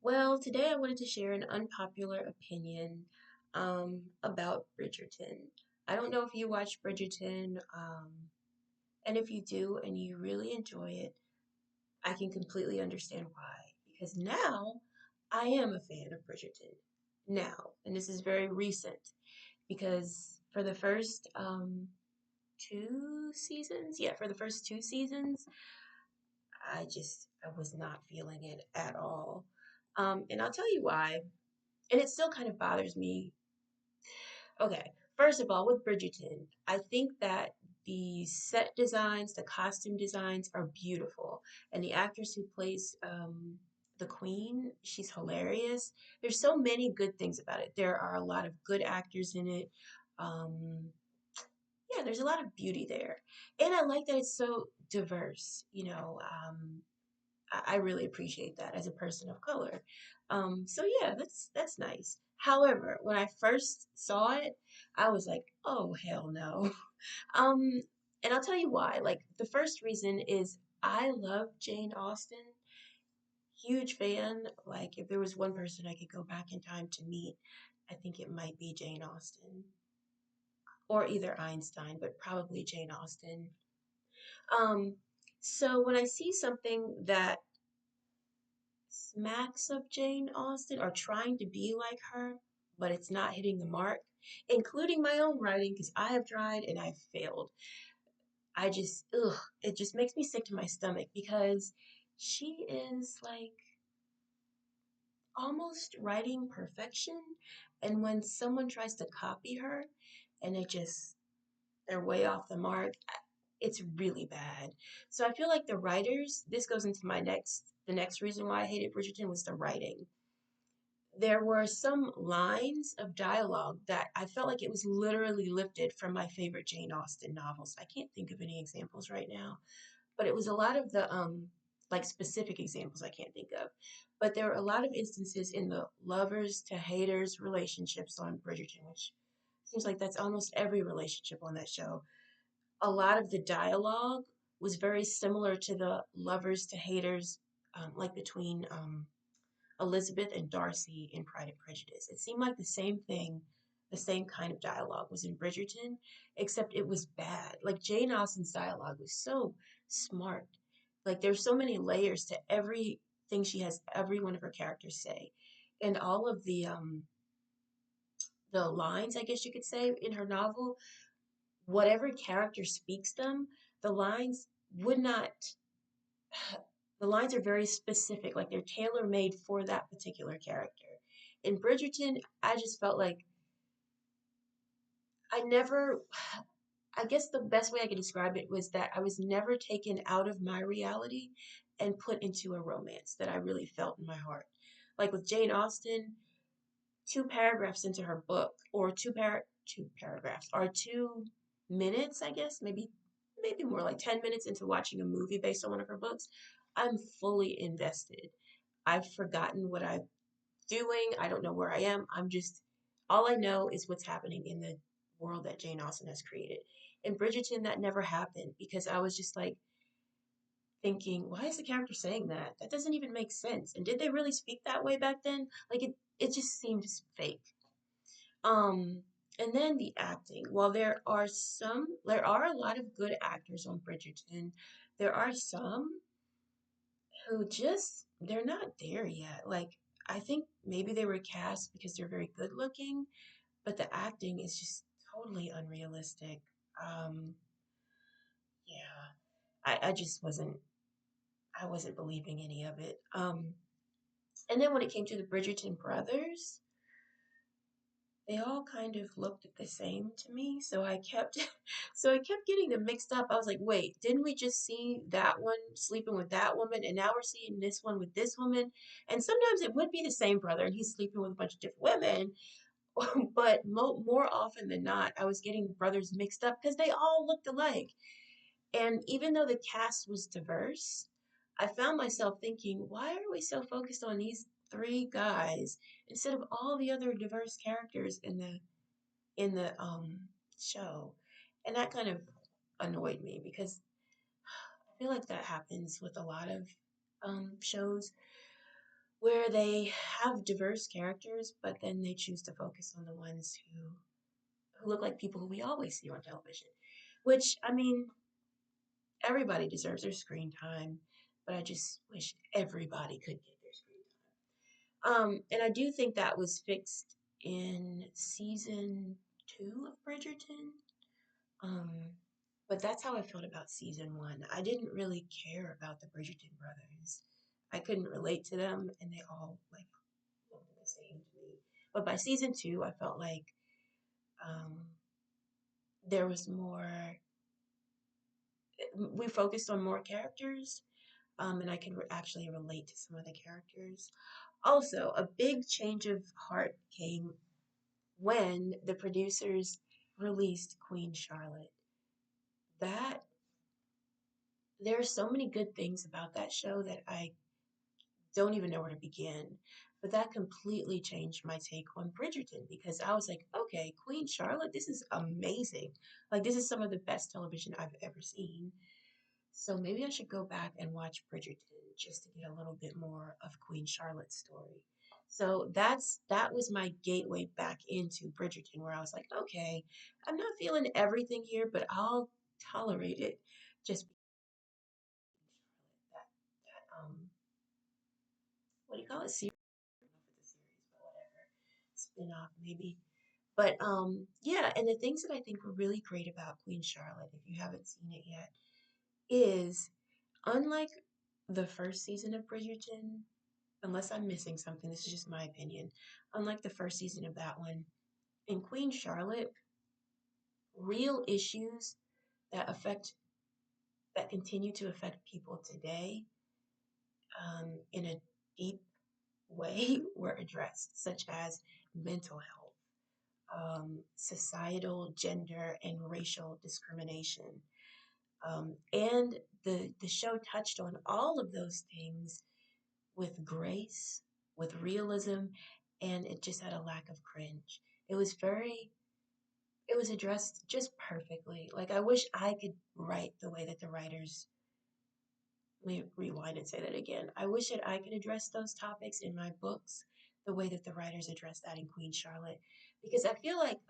Well, today I wanted to share an unpopular opinion about Bridgerton. I don't know if you watch Bridgerton, and if you do and you really enjoy it, I can completely understand why. Because now I am a fan of Bridgerton. Now, and this is very recent, because for the first two seasons, yeah, for the first two seasons, I was not feeling it at all. And I'll tell you why. And it still kind of bothers me. Okay, first of all, with Bridgerton, I think that the set designs, the costume designs are beautiful, and the actress who plays the queen, she's hilarious. There's so many good things about it. There are a lot of good actors in it. Um, yeah, there's a lot of beauty there, and I like that it's so diverse. I really appreciate that as a person of color. So yeah, that's nice. However, when I first saw it, I was like, oh hell no. Um, and I'll tell you why. Like the first reason is I love Jane Austen. Huge fan. Like if there was one person I could go back in time to meet, I think it might be Jane Austen. Or either Einstein, but probably Jane Austen. Um, so when I see something that smacks of Jane Austen or trying to be like her, but it's not hitting the mark, including my own writing, because I have tried and I've failed. It just makes me sick to my stomach because she is like almost writing perfection. And when someone tries to copy her and they're way off the mark, it's really bad. So I feel like the writers, this goes into the next reason why I hated Bridgerton was the writing. There were some lines of dialogue that I felt like it was literally lifted from my favorite Jane Austen novels. I can't think of any examples right now, but it was a lot of the like specific examples I can't think of. But there were a lot of instances in the lovers to haters relationships on Bridgerton, which seems like that's almost every relationship on that show. A lot of the dialogue was very similar to the lovers to haters, like between Elizabeth and Darcy in Pride and Prejudice. It seemed like the same thing, the same kind of dialogue was in Bridgerton, except it was bad. Like Jane Austen's dialogue was so smart. Like there's so many layers to everything she has every one of her characters say. And all of the lines, I guess you could say, in her novel, whatever character speaks them, the lines would not the lines are very specific, like they're tailor made for that particular character. In Bridgerton, I just felt like I never, I guess the best way I could describe it was that I was never taken out of my reality and put into a romance that I really felt in my heart. Like with Jane Austen, two paragraphs into her book, or two paragraphs, or 2 minutes, I guess, maybe more like 10 minutes into watching a movie based on one of her books, I'm fully invested. I've forgotten what I'm doing. I don't know where I am. All I know is what's happening in the world that Jane Austen has created. In Bridgerton, that never happened because I was just like thinking, why is the character saying that? That doesn't even make sense. And did they really speak that way back then? Like it just seemed fake. Um, and then the acting. While there are a lot of good actors on Bridgerton. There are some who they're not there yet. Like I think maybe they were cast because they're very good looking, but the acting is just totally unrealistic. Um, yeah, I just I wasn't believing any of it. And then when it came to the Bridgerton brothers, they all kind of looked the same to me, so I kept so I kept getting them mixed up. I was like, wait, didn't we just see that one sleeping with that woman and now we're seeing this one with this woman? And sometimes it would be the same brother and he's sleeping with a bunch of different women, but more often than not, I was getting the brothers mixed up because they all looked alike. And even though the cast was diverse, I found myself thinking, why are we so focused on these three guys instead of all the other diverse characters in the show? And that kind of annoyed me because I feel like that happens with a lot of shows where they have diverse characters, but then they choose to focus on the ones who look like people who we always see on television. Which, I mean, everybody deserves their screen time, but I just wish everybody could get their screen time. And I do think that was fixed in season 2 of Bridgerton. Um, but that's how I felt about season 1. I didn't really care about the Bridgerton brothers. I couldn't relate to them, and they all like looked the same to me. But by season 2, I felt like um, there was more. We focused on more characters, and I could actually relate to some of the characters. Also, a big change of heart came when the producers released Queen Charlotte. That there are so many good things about that show that I don't even know where to begin. But that completely changed my take on Bridgerton because I was like, okay, Queen Charlotte, this is amazing. Like, this is some of the best television I've ever seen. So maybe I should go back and watch Bridgerton just to get a little bit more of Queen Charlotte's story. So that was my gateway back into Bridgerton, where I was like, okay, I'm not feeling everything here, but I'll tolerate it. Just that what do you call it? Series? I don't know if it's a series, but whatever. Spin-off maybe. But yeah, and the things that I think were really great about Queen Charlotte, if you haven't seen it yet, is unlike the first season of Bridgerton, unless I'm missing something, this is just my opinion. Unlike the first season of that one, in Queen Charlotte, real issues that affect that continue to affect people today in a deep way were addressed, such as mental health, societal, gender, and racial discrimination. And the show touched on all of those things with grace, with realism, and it just had a lack of cringe. It was very, it was addressed just perfectly. Like, I wish I could write the way that the writers, let me rewind and say that again. I wish that I could address those topics in my books the way that the writers address that in Queen Charlotte. Because I feel like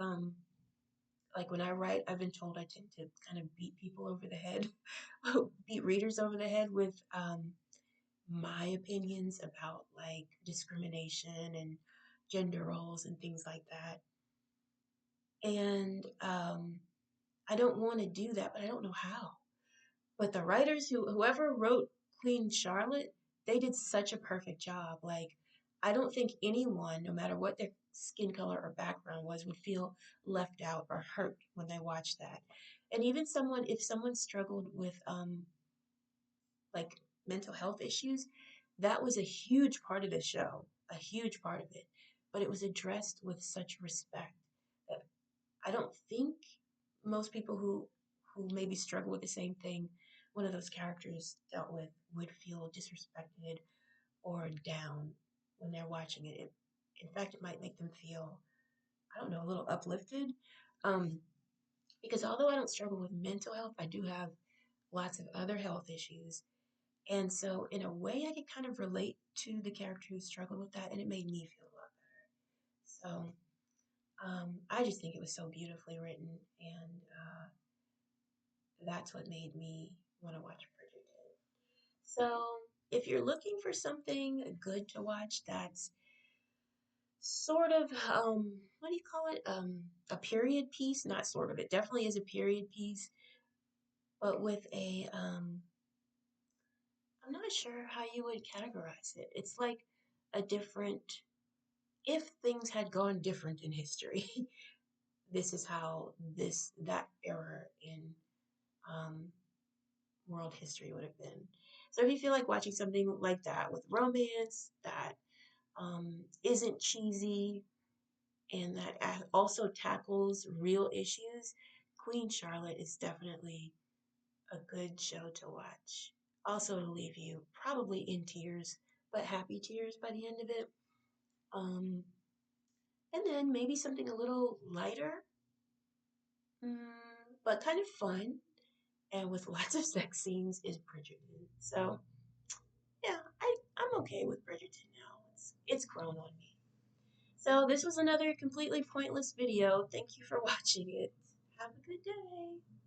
when I write, I've been told I tend to kind of beat people over the head, beat readers over the head with my opinions about like discrimination and gender roles and things like that. And I don't want to do that, but I don't know how. But the writers whoever wrote Queen Charlotte, they did such a perfect job. Like, I don't think anyone, no matter what their skin color or background was, would feel left out or hurt when they watch that. And even someone, if someone struggled with like mental health issues, that was a huge part of the show, a huge part of it. But it was addressed with such respect that I don't think most people who maybe struggle with the same thing one of those characters dealt with would feel disrespected or down when they're watching it. In fact, it might make them feel, I don't know, a little uplifted. Um, because although I don't struggle with mental health, I do have lots of other health issues. And so, in a way, I could kind of relate to the character who struggled with that, and it made me feel a lot better. So, I just think it was so beautifully written, and that's what made me want to watch Bridgerton. So, if you're looking for something good to watch that's sort of, what do you call it? A period piece? Not sort of, it definitely is a period piece, but with a, I'm not sure how you would categorize it. It's like a different, if things had gone different in history, this is how that era in um, world history would have been. So if you feel like watching something like that with romance that isn't cheesy and that also tackles real issues, Queen Charlotte is definitely a good show to watch. Also, to leave you probably in tears, but happy tears by the end of it. Um, and then maybe something a little lighter, but kind of fun and with lots of sex scenes is Bridgerton. So yeah, I'm okay with Bridgerton now. it's grown on me. So this was another completely pointless video. Thank you for watching it. Have a good day.